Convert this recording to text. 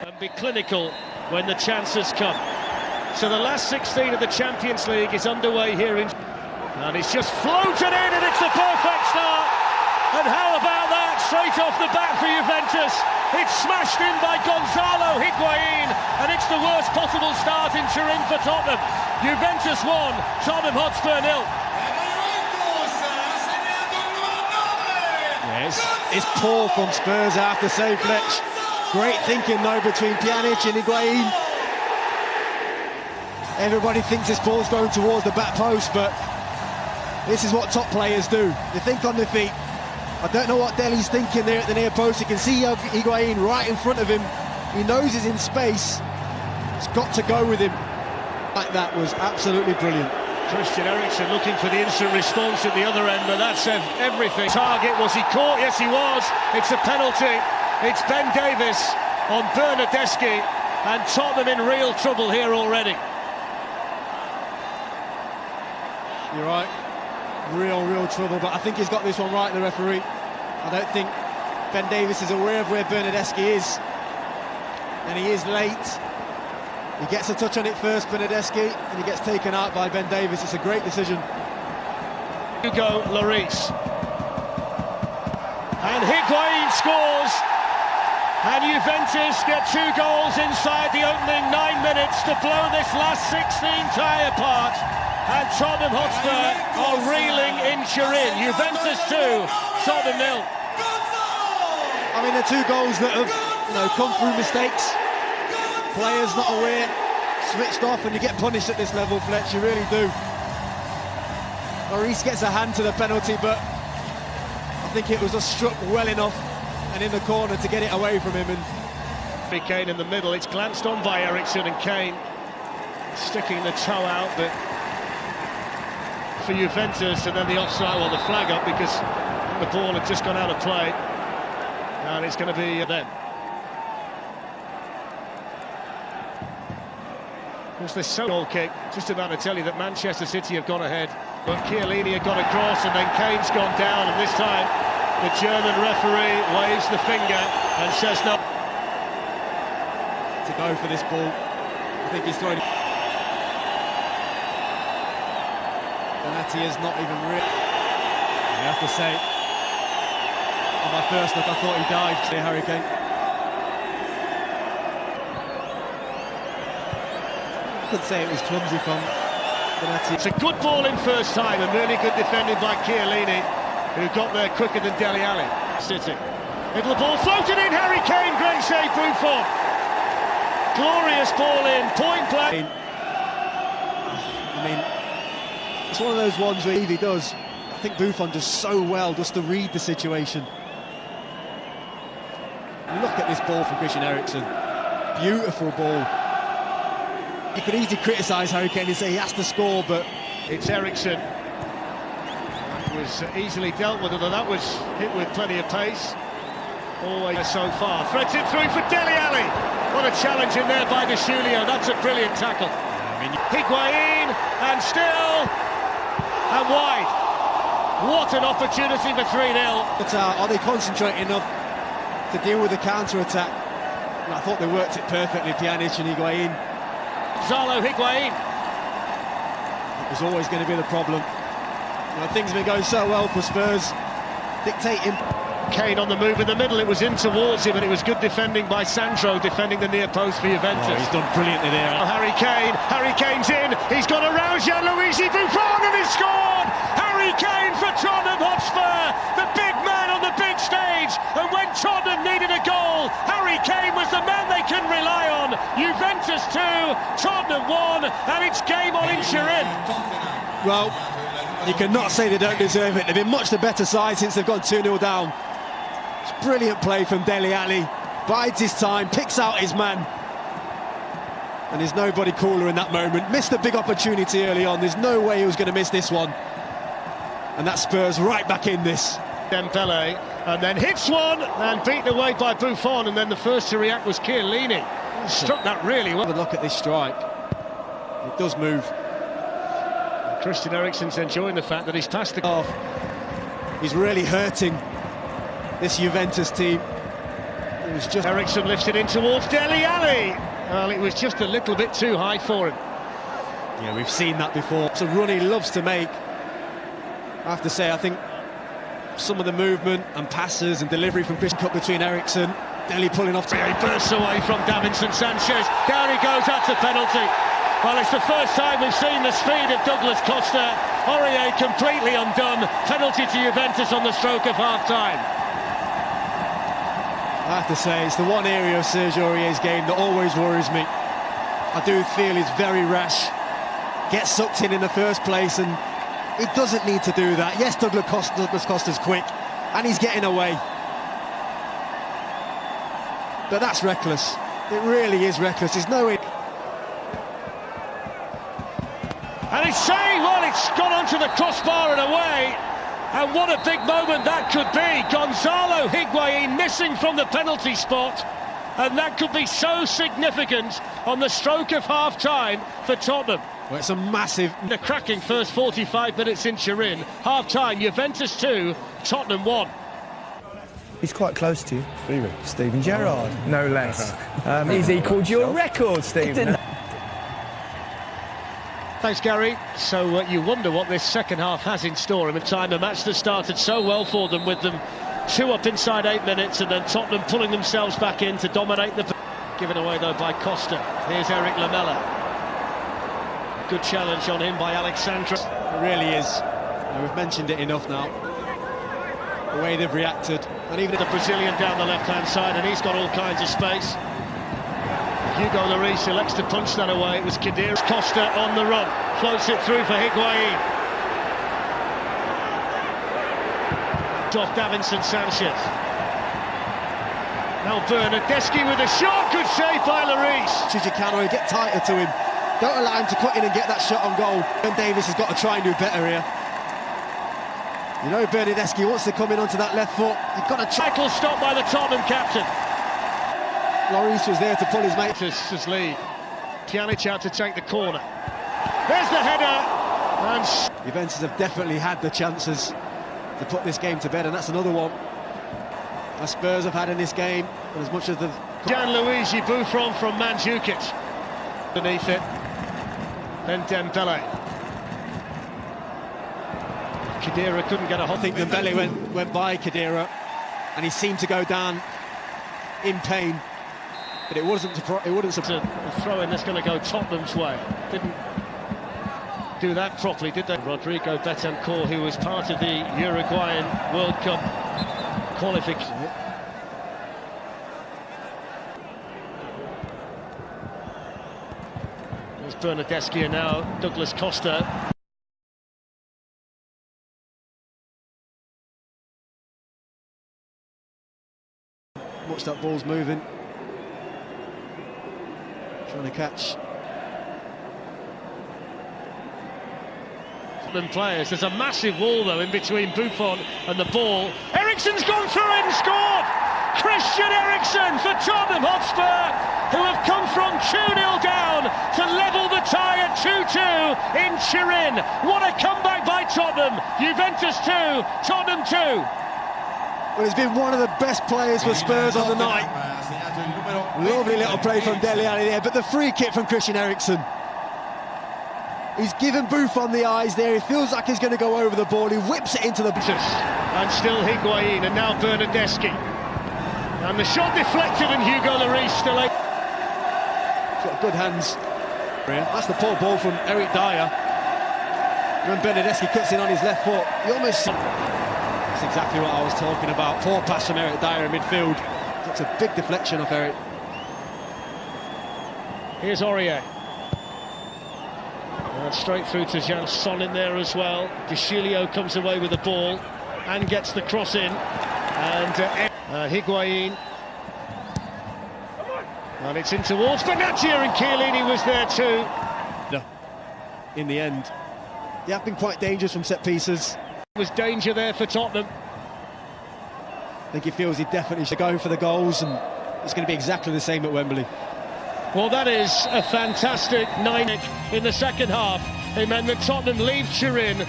And be clinical when the chances come. So the last 16 of the Champions League is underway here in... And it's just floated in, and it's the perfect start. And how about that? Straight off the bat for Juventus. It's smashed in by Gonzalo Higuain, and it's the worst possible start in Turin for Tottenham. Juventus 1, Tottenham Hotspur 0. Yes, it's poor from Spurs, I have to say, Fletch. Great thinking though between Pjanic and Higuain. Everybody thinks this ball's going towards the back post, but this is what top players do. They think on their feet. I don't know what Dele's thinking there at the near post. You can see Higuain right in front of him. He knows he's in space. He's got to go with him. Like that was absolutely brilliant. Christian Eriksen looking for the instant response at the other end, but that's everything. Target, was he caught? Yes, he was. It's a penalty. It's Ben Davies on Bernardeschi, and Tottenham in real trouble here already. You're right. Real trouble, but I think he's got this one right, the referee. I don't think Ben Davies is aware of where Bernardeschi is, and he is late. He gets a touch on it first, Bernardeschi, and he gets taken out by Ben Davies. It's a great decision. Hugo Lloris. And Higuain scores, and Juventus get 2 goals inside the opening 9 minutes to blow this last 16 tie apart. And Tottenham Hotspur are reeling in Turin. Juventus 2, Tottenham 0. I mean, they're 2 goals that have, come through mistakes. Players not aware, switched off, and you get punished at this level, Fletch. You really do. Lloris gets a hand to the penalty, but I think it was just struck well enough and in the corner to get it away from him. And Kane in the middle. It's glanced on by Eriksen, and Kane sticking the toe out, but for Juventus, and then the offside, well, the flag up because the ball had just gone out of play, and it's going to be them. Of course, this goal kick, just about to tell you that Manchester City have gone ahead, but Chiellini had got across, and then Kane's gone down, and this time the German referee waves the finger and says no. To go for this ball, I think he's throwing. Donati is not even real. I have to say, on my first look, I thought he dived to Harry Kane. I could say it was clumsy from Donati. It's a good ball in first time, and really good defending by Chiellini, who got there quicker than Dele Alli. City. Little ball floated in, Harry Kane, great save, Buffon. Glorious ball in, point blank. I mean, it's one of those ones where he does. I think Buffon does so well just to read the situation. Look at this ball from Christian Eriksen. Beautiful ball. You could easily criticise Harry Kane and say he has to score, but it's Eriksen. It was easily dealt with, although that was hit with plenty of pace. Always so far. Threads it through for Dele Alli. What a challenge in there by De Julio. That's a brilliant tackle. Higuain, and still, and wide. What an opportunity for 3-0. But are they concentrating enough to deal with the counter-attack? I thought they worked it perfectly, Pjanic and Higuain. Gonzalo Higuain. It was always going to be the problem. Things have been going so well for Spurs, dictating. Kane on the move in the middle, it was in towards him, and it was good defending by Sandro, defending the near post for Juventus. Oh, he's done brilliantly there. Harry Kane's in, he's gone around Gianluigi Buffon, and he's scored! Harry Kane for Tottenham Hotspur, the big man on the big stage, and when Tottenham needed a goal, Harry Kane was the man they can rely on. Juventus 2, Tottenham 1, and it's game on in Turin. Well, you cannot say they don't deserve it. They've been much the better side since they've gone 2-0 down. It's brilliant play from Dele Alli. Bides his time, picks out his man. And there's nobody cooler in that moment. Missed a big opportunity early on. There's no way he was going to miss this one. And that Spurs right back in this. Dembele, and then hits one, and beaten away by Buffon, and then the first to react was Chiellini. Struck that really well. Have a look at this strike. It does move. Christian Eriksen's enjoying the fact that he's passed the off. He's really hurting this Juventus team. It was just Eriksen lifts it in towards Dele Alli. Well, it was just a little bit too high for him. Yeah, we've seen that before. It's a run he loves to make. I have to say, I think some of the movement and passes and delivery from Christian cut between Eriksen, Dele pulling off. He bursts away from Davinson Sanchez. Down he goes, that's a penalty. Well, it's the first time we've seen the speed of Douglas Costa. Aurier completely undone. Penalty to Juventus on the stroke of half-time. I have to say, it's the one area of Serge Aurier's game that always worries me. I do feel he's very rash. Gets sucked in the first place, and he doesn't need to do that. Yes, Douglas Costa's quick, and he's getting away. But that's reckless. It really is reckless. There's no... And he's saying, well, it's gone onto the crossbar and away. And what a big moment that could be. Gonzalo Higuain missing from the penalty spot. And that could be so significant on the stroke of half-time for Tottenham. Well, it's a massive... The cracking first 45 minutes in Turin. Half-time, Juventus 2, Tottenham 1. He's quite close to you. Steven Gerrard, no less. He's equalled your record, Steven. Thanks, Gary. So you wonder what this second half has in store. In the time, a match that started so well for them, with them 2 up inside 8 minutes, and then Tottenham pulling themselves back in to dominate the... Given away, though, by Costa. Here's Eric Lamela. Good challenge on him by Alexandra. It really is. We've mentioned it enough now. The way they've reacted. And even the Brazilian down the left-hand side, and he's got all kinds of space. Hugo Lloris elects to punch that away. It was Khedira. Costa on the run, floats it through for Higuain. Off Davinson Sanchez. Now Bernardeschi with a shot, good save by Lloris. Chicano, get tighter to him. Don't allow him to cut in and get that shot on goal. Ben Davies has got to try and do better here. You know Bernardeschi wants to come in onto that left foot. You've got to try. Tackle stop by the Tottenham captain. Lloris was there to pull his mate. His lead. Pjanic out to take the corner. There's the header. And Juventus have definitely had the chances to put this game to bed, and that's another one that Spurs have had in this game. And as much as the Gianluigi Buffon from Mandzukic underneath it. Then Dembele. Khedira couldn't get a hold. I think Dembele went by Khedira, and he seemed to go down in pain. But it wouldn't surprise. A throw-in that's going to go Tottenham's way. Didn't do that properly, did they? Rodrigo Betancourt, who was part of the Uruguayan World Cup qualification. There's Bernardeschi, and now Douglas Costa. Watch that ball's moving. Trying to catch. Players. There's a massive wall though in between Buffon and the ball. Eriksen's gone through it and scored! Christian Eriksen for Tottenham Hotspur, who have come from 2-0 down to level the tie at 2-2 in Turin. What a comeback by Tottenham. Juventus 2, Tottenham 2. Well, he's been one of the best players for Spurs on the night. Lovely little play from Dele Alli there, but the free kick from Christian Eriksen. He's given Buffon the eyes there. He feels like he's going to go over the ball. He whips it into the... And still Higuain, and now Bernardeschi. And the shot deflected, and Hugo Lloris still... He's got good hands. That's the poor ball from Eric Dyer. When Bernardeschi cuts in on his left foot, he almost... That's exactly what I was talking about. Poor pass from Eric Dyer in midfield. That's a big deflection off Eric. Here's Aurier. Straight through to Jean Son in there as well. De Chilio comes away with the ball and gets the cross in. And Higuain. And it's in towards Benatia, and Chiellini was there too. In the end, they have been quite dangerous from set pieces. There was danger there for Tottenham. I think he feels he definitely should go for the goals, and it's going to be exactly the same at Wembley. Well, that is a fantastic 9 in the second half. It meant that Tottenham leave Turin